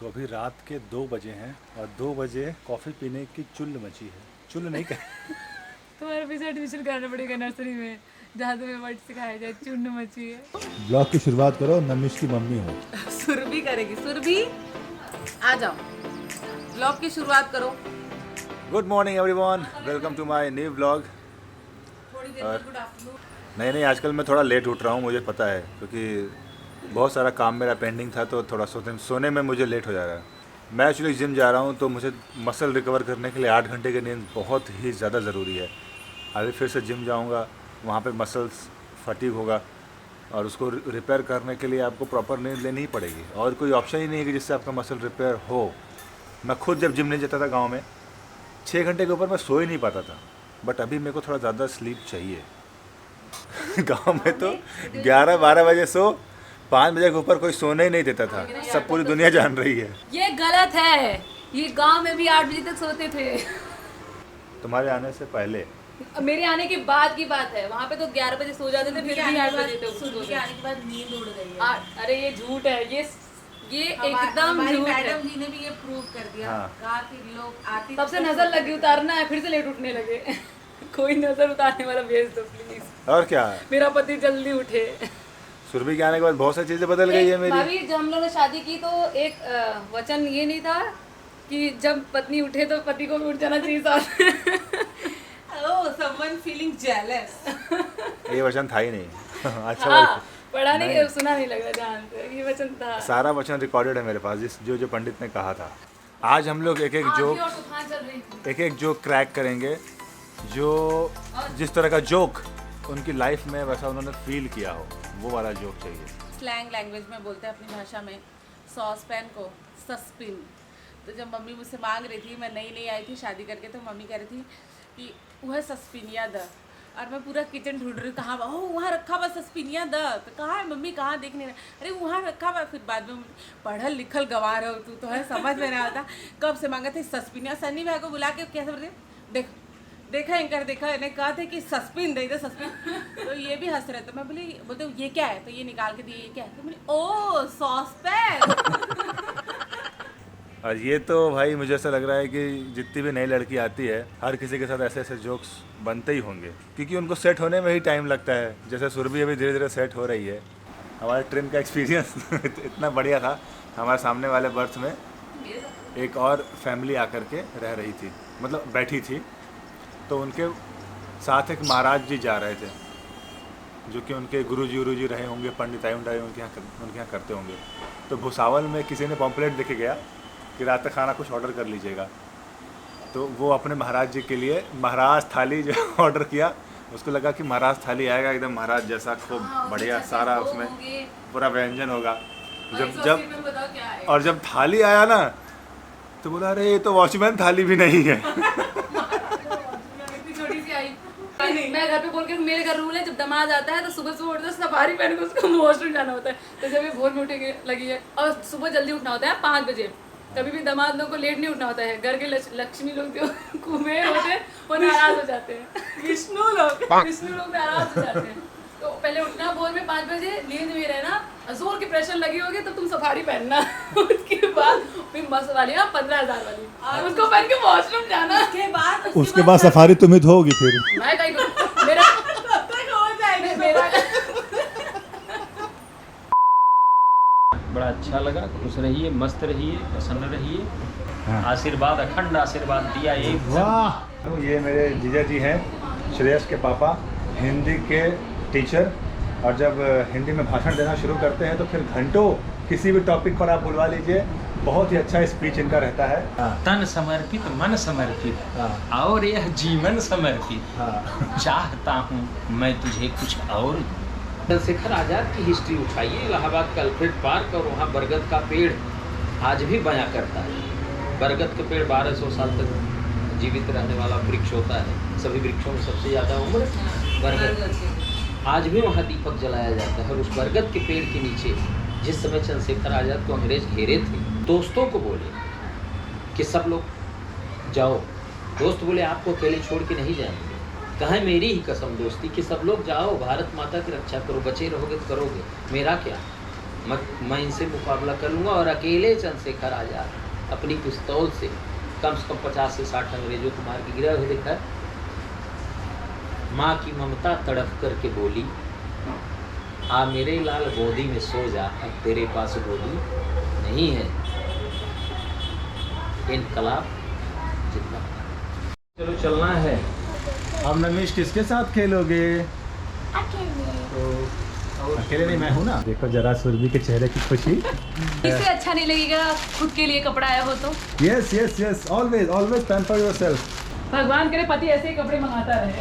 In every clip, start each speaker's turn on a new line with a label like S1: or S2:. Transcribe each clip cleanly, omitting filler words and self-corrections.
S1: तो अभी रात के 2 बजे हैं और 2 बजे कॉफ़ी पीने की चुल्ल मची है। चुल्ल नहीं कह
S2: तुम्हारे पीछे एडमिशन कराना पड़ेगा नर्सरी में, जहाँ तुम्हें वर्ड सिखाया जाए। चुन्न मची है।
S1: ब्लॉग की शुरुआत करो, नमिश की मम्मी हो।
S3: सुरभि करेगी। सुरभि आ जाओ, ब्लॉग की शुरुआत करो।
S1: Good morning everyone, welcome to my new blog.
S3: थोड़ी देर
S1: और
S3: में गुड आफ्टरनून।
S1: नहीं, आजकल मैं थोड़ा लेट उठ रहा हूँ, मुझे पता है, क्योंकि बहुत सारा काम मेरा पेंडिंग था, तो थोड़ा सोने में मुझे लेट हो जा रहा है। मैं एक्चुअली जिम जा रहा हूँ, तो मुझे मसल रिकवर करने के लिए 8 घंटे की नींद बहुत ही ज़्यादा ज़रूरी है। अभी फिर से जिम जाऊँगा, वहाँ पे मसल्स फटीग होगा और उसको रिपेयर करने के लिए आपको प्रॉपर नींद लेनी ही पड़ेगी, और कोई ऑप्शन ही नहीं है कि जिससे आपका मसल रिपेयर हो। मैं खुद जब जिम नहीं जाता था गाँव में, 6 घंटे के ऊपर मैं सो ही नहीं पाता था, बट अभी मेरे को थोड़ा ज़्यादा स्लीप चाहिए। गांव में तो 11-12 बजे सो, 5 बजे के ऊपर कोई सोने ही नहीं देता था। सब पूरी दुनिया जान रही है।
S3: ये गलत है। ये गांव में भी 8 बजे तक सोते थे।
S1: तुम्हारे आने से पहले।
S3: मेरे आने के बाद की बात है। वहाँ पे तो 11 बजे सो जाते थे, फिर भी 8 बजे तक
S4: सुरभि के आने के बाद नींद उड़ गई है।
S3: अरे ये झूठ है। ये एकदम
S4: हमारी
S3: झूठ है।
S4: मैडम जी ने भी ये प्रूव कर दिया।
S1: हाँ।
S4: कहा कि लोग आते
S3: तब से नजर लगी, उतारना है, फिर से लेट उठने लगे। कोई नजर उतारने वाला भेज दो प्लीज।
S1: और क्या,
S3: मेरा पति जल्दी उठे।
S1: सुरभि के आने के बाद बहुत सारी चीज़ें बदल गई है मेरी।
S3: भाभी, जब हम लोगों ने शादी की तो एक वचन ये नहीं था कि जब पत्नी उठे तो पति को भी उठ जाना चाहिए साथ।
S4: ओह, समवन फीलिंग जेलस।
S1: ये वचन था ही नहीं। अच्छा
S3: हाँ,
S1: भाई,
S3: पढ़ा नहीं,
S1: नहीं।
S3: सुना नहीं लग रहा ध्यान से। ये वचन था।
S1: सारा वचन रिकॉर्डेड है मेरे पास, जो पंडित ने कहा था। आज हम लोग एक
S3: आंधी
S1: जोक
S3: और तूफान चल रही थी।
S1: एक जोक क्रैक करेंगे, जो जिस तरह का जोक उनकी लाइफ में वैसा उन्होंने फील किया हो, वो वाला जोक चाहिए।
S4: स्लैंग लैंग्वेज में बोलते हैं अपनी भाषा में सॉस पैन को सस्पिन। तो जब मम्मी मुझसे मांग रही थी, मैं नई आई थी शादी करके, तो मम्मी कह रही थी कि वह सस्पिनिया द। और मैं पूरा किचन ढूंढ रही हूँ, कहाँ बा? ओह, वहाँ रखा हुआ सस्पिनिया द। तो कहाँ है मम्मी, कहाँ देखने? अरे वहाँ रखा हुआ। फिर बाद में, पढ़ल लिखल गवार हो तू तो है, समझ में नहीं आता कब से मांगा थे सस्पिनिया। सन्नी भाई को बुला के कैसे बोलते, देखा एंकर, देखा इन्हें कहा था कि सस्पिन दे दे सस्पिन। तो ये भी हंस रहे थे। मैं बोली, बोलते ये क्या है? तो ये निकाल के दिए, ये क्या है? तो बोली ओह सॉस पैन।
S1: और ये तो भाई मुझे ऐसा लग रहा है कि जितनी भी नई लड़की आती है, हर किसी के साथ ऐसे ऐसे जोक्स बनते ही होंगे, क्योंकि उनको सेट होने में ही टाइम लगता है। जैसे सुरभि अभी धीरे धीरे सेट हो रही है। हमारे ट्रेन का एक्सपीरियंस इतना बढ़िया था। हमारे सामने वाले बर्थ में एक और फैमिली आकर के रह रही थी, मतलब बैठी थी। तो उनके साथ एक महाराज जी जा रहे थे, जो कि उनके गुरुजी रहे होंगे, पंडिताई उनके यहाँ करते होंगे। तो भुसावल में किसी ने पॉम्पलेट देके गया कि रात का खाना कुछ ऑर्डर कर लीजिएगा। तो वो अपने महाराज जी के लिए महाराज थाली जो ऑर्डर किया, उसको लगा कि महाराज थाली आएगा एकदम महाराज जैसा, खूब बढ़िया, सारा उसमें पूरा व्यंजन होगा। जब थाली आया ना, तो बोला अरे ये तो वॉचमैन थाली भी नहीं है।
S3: छोटी सी आई। मैं घर पे बोल के, मेरे घर रूल है, जब दामाद आता है तो सुबह उठता है, सफारी पहन के उसको वॉशरूम जाना होता है। तो जब ये भोर में उठे लगी है, और सुबह जल्दी उठना होता है 5 बजे। कभी भी दामाद लोग को लेट नहीं उठना होता है। घर के लक्ष्मी लोग जो कुबेर होते हैं वो नाराज हो जाते हैं। विष्णु लोग नाराज हो जाते हैं। तो पहले उठना भोर में 5 बजे, नींद में रहना, जोर की प्रेशर लगी होगी तो तुम सफारी पहनना। उसके बाद फिर मस्त वाली 15,000 वाली, और उसको पहन के वॉशरूम जाना।
S1: उसके बाद सफारी तुम्हें तो होगी फिर।
S3: मैं कहीं मेरा
S4: हो जाएगा
S3: मेरा
S5: बड़ा अच्छा लगा। खुश रहिए, मस्त रहिए, प्रसन्न रहिए।
S1: हाँ।
S5: आशीर्वाद, अखंड आशीर्वाद दिया एक।
S1: वाह, तो ये मेरे जीजा जी हैं, श्रेयस के पापा, हिंदी के टीचर। और जब हिंदी में भाषण देना शुरू करते हैं तो फिर घंटों किसी भी टॉपिक पर आप बुलवा लीजिए, बहुत ही अच्छा स्पीच इनका रहता है।
S5: तन समर्पित, मन समर्पित, और यह जीवन समर्पित। चाहता हूँ मैं तुझे कुछ और। चंद्रशेखर आजाद की हिस्ट्री उठाइए, इलाहाबाद का अल्फ्रेड पार्क, और वहाँ बरगद का पेड़ आज भी बयां करता है। बरगद का पेड़ 1200 साल तक जीवित रहने वाला वृक्ष होता है। सभी वृक्षों में सबसे ज़्यादा उम्र बरगद। आज भी वहाँ दीपक जलाया जाता है। और उस बरगद के पेड़ के नीचे जिस समय चंद्रशेखर आजाद को अंग्रेज घेरे थे, दोस्तों को बोले कि सब लोग जाओ। दोस्त बोले आपको अकेले छोड़ के नहीं जाएंगे। कहा मेरी ही कसम दोस्ती कि सब लोग जाओ, भारत माता की रक्षा करो, बचे रहोगे तो करोगे, मेरा क्या। मैं इनसे मुकाबला करूंगा और अकेले चंद्रशेखर आजाद अपनी पिस्तौल से कम 50 से 60 अंग्रेजों को मार के गिरा हुआ देखा। माँ की ममता तड़प करके बोली, आ मेरे लाल गोदी में सो जा, अब तेरे पास गोदी नहीं है। इनकलाब जिंदाबाद। चलो चलना है।
S1: अब नमीश किसके साथ खेलोगे? अकेले नहीं, मैं हूँ ना। देखो जरा सुरभि के चेहरे की खुशी।
S3: इससे अच्छा नहीं लगेगा खुद के लिए कपड़ा आया हो तो।
S1: Yes yes yes, always always pamper yourself.
S3: भगवान करे पति ऐसे ही कपड़े मंगाता रहे।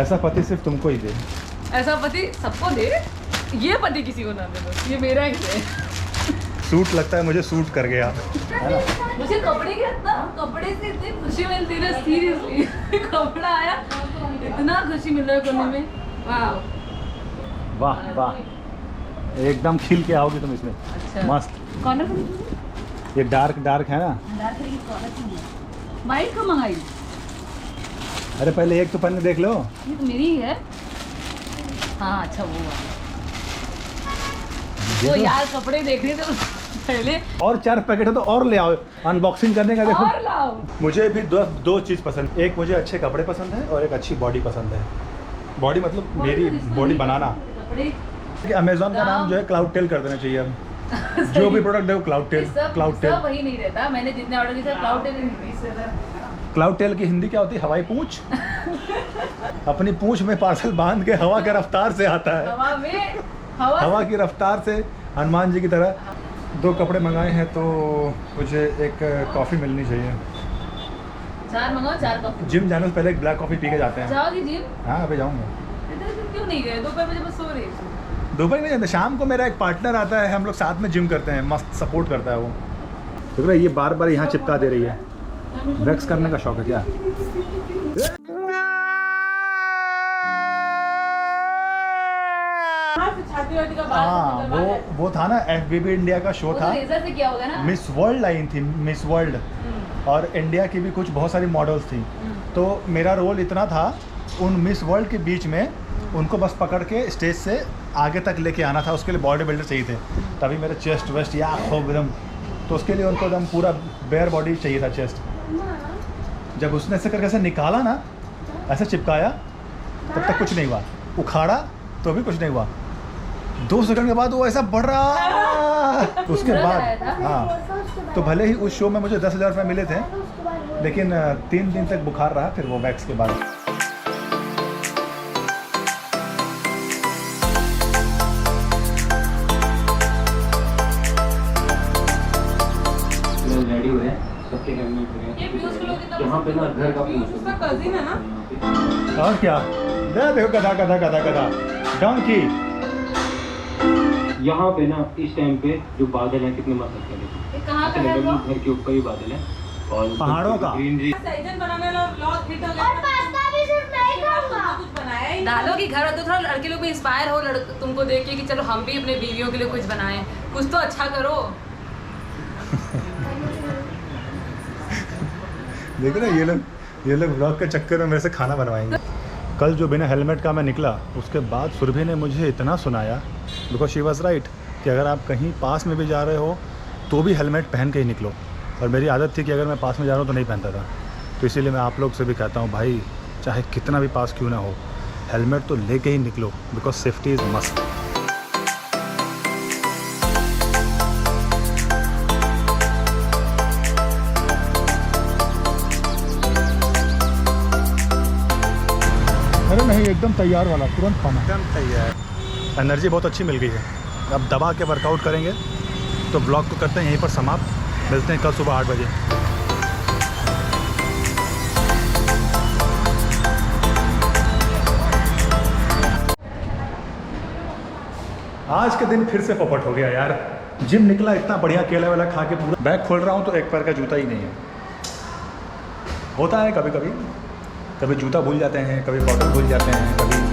S1: ऐसा पति सिर्फ तुमको ही दे।
S3: ऐसा पति सबको दे, ये पति किसी को ना दे, बस ये मेरा ही है।
S1: सूट लगता है मुझे, सूट कर गया।
S3: मुझे कपड़े के कपड़े से इतनी खुशी मिलती है, सीरियसली। कपड़ा आया, इतना खुशी मिल रहा है करने में। वाह
S1: वाह वाह, एकदम खिल के आओगे तुम इसमें।
S3: अच्छा।
S1: मस्त।
S3: कॉर्नर
S1: ये डार्क डार्क है ना।
S3: वाइट का मंगाई,
S1: अरे पहले एक तो पन्ने देख लो।
S3: ये तो मेरी ही है। हाँ अच्छा वो तो यार कपड़े देखने तो पहले
S1: और 4 पैकेट है तो और ले आओ, अनबॉक्सिंग करने का। देखो
S3: और लाओ।
S1: मुझे भी दो चीज़ पसंद, एक मुझे अच्छे कपड़े पसंद है और एक अच्छी बॉडी पसंद है। बॉडी मतलब मेरी बॉडी बनाना।
S3: कपड़े
S1: अमेजोन का नाम जो है क्लाउड टेल कर देना चाहिए अब। जो भी प्रोडक्ट देखो क्लाउड टेल, क्लाउड टेल।
S3: सब वही नहीं रहता, मैंने जितने ऑर्डर किए क्लाउड टेल नहीं रहता।
S1: क्लाउड टेल की हिंदी क्या होती है? हवाई पूंछ। अपनी पूंछ में पार्सल बांध के हवा के रफ्तार से आता है,
S3: हवा में
S1: हवा की रफ्तार से, हनुमान जी की तरह। 2 कपड़े मंगाए हैं तो मुझे एक कॉफ़ी मिलनी चाहिए।
S3: 4 मंगाओ, 4 कॉफी।
S1: जिम जाने से पहले एक ब्लैक कॉफ़ी पी के जाते हैं।
S3: जाओगी जिम?
S1: हाँ अभी जाऊँगा।
S3: इधर क्यों नहीं गए? दोपहर में जब मैं सो रही थी।
S1: दोपहर नहीं जाते, शाम को मेरा एक पार्टनर आता है, हम लोग साथ में जिम करते हैं, मस्त सपोर्ट करता है वो। देख रहे ये बार बार यहाँ चिपका दे रही है। वैक्स करने का शौक है क्या? हाँ वो था ना, FBB इंडिया का शो था।
S3: रेजर से किया होगा ना।
S1: मिस वर्ल्ड आई थी, मिस वर्ल्ड, और इंडिया की भी कुछ बहुत सारी मॉडल्स थी। तो मेरा रोल इतना था उन मिस वर्ल्ड के बीच में, उनको बस पकड़ के स्टेज से आगे तक लेके आना था। उसके लिए बॉडी बिल्डर चाहिए थे, तभी मेरे चेस्ट वेस्ट या खूब एकदम, तो उसके लिए उनको एकदम पूरा बेयर बॉडी चाहिए था, चेस्ट। जब उसने ऐसे करके ऐसे निकाला ना, ऐसे चिपकाया, तब तक कुछ नहीं हुआ। उखाड़ा तो भी कुछ नहीं हुआ। 2 सेकंड के बाद वो ऐसा बढ़ रहा। उसके बाद हाँ, तो भले ही उस शो में मुझे 10,000 रुपये मिले थे, लेकिन 3 दिन तक बुखार रहा फिर वो वैक्स के बाद।
S5: रेडी हो रहे हैं सबके घर में। यहाँ पे ना घर का
S4: उसका कजिन है ना।
S1: और क्या देखो, गधा गधा गधा गधा डंकी।
S5: यहाँ पे ना इस टाइम पे जो बादल हैं कितने मस्त लगते हैं।
S3: ये कहाँ का है वो?
S5: घर के ऊपर ही बादल है और
S1: पहाड़ों का।
S5: ग्रीनरी।
S4: सैजन बनाने वाला व्लॉग हिट हो गया।
S6: और पास्ता भी सिर्फ मैं ही खाऊंगा।
S4: कुछ बनाया ही
S3: डालो कि घर तो थोड़ा लड़के लोग भी इंस्पायर हो तुमको देख के कि चलो हम भी अपने बीवियों के लिए कुछ बनाएं, कुछ तो अच्छा करो।
S1: देखो ना ये लोग व्लॉग के चक्कर में मेरे से खाना बनवाएंगे। कल जो बिना हेलमेट का मैं निकला, उसके बाद सुरभि ने मुझे इतना सुनाया, बिकॉज शी वॉज राइट, कि अगर आप कहीं पास में भी जा रहे हो तो भी हेलमेट पहन के ही निकलो। और मेरी आदत थी कि अगर मैं पास में जा रहा हूँ तो नहीं पहनता था। तो इसीलिए मैं आप लोग से भी कहता हूँ, भाई चाहे कितना भी पास क्यों ना हो, हेलमेट तो लेके ही निकलो, बिकॉज सेफ्टी इज़ मस्ट। अरे नहीं, एकदम तैयार वाला, तुरंत खाना, एकदम तैयार। एनर्जी बहुत अच्छी मिल गई है। अब दबा के वर्कआउट करेंगे। तो ब्लॉग को करते हैं यहीं पर समाप्त। मिलते हैं कल सुबह 8 बजे। आज के दिन फिर से पोपट हो गया यार। जिम निकला, इतना बढ़िया केला वेला खा के पूरा बैग खोल रहा हूँ तो एक पैर का जूता ही नहीं है। होता है कभी कभी, कभी जूता भूल जाते हैं, कभी बॉटल भूल जाते हैं, कभी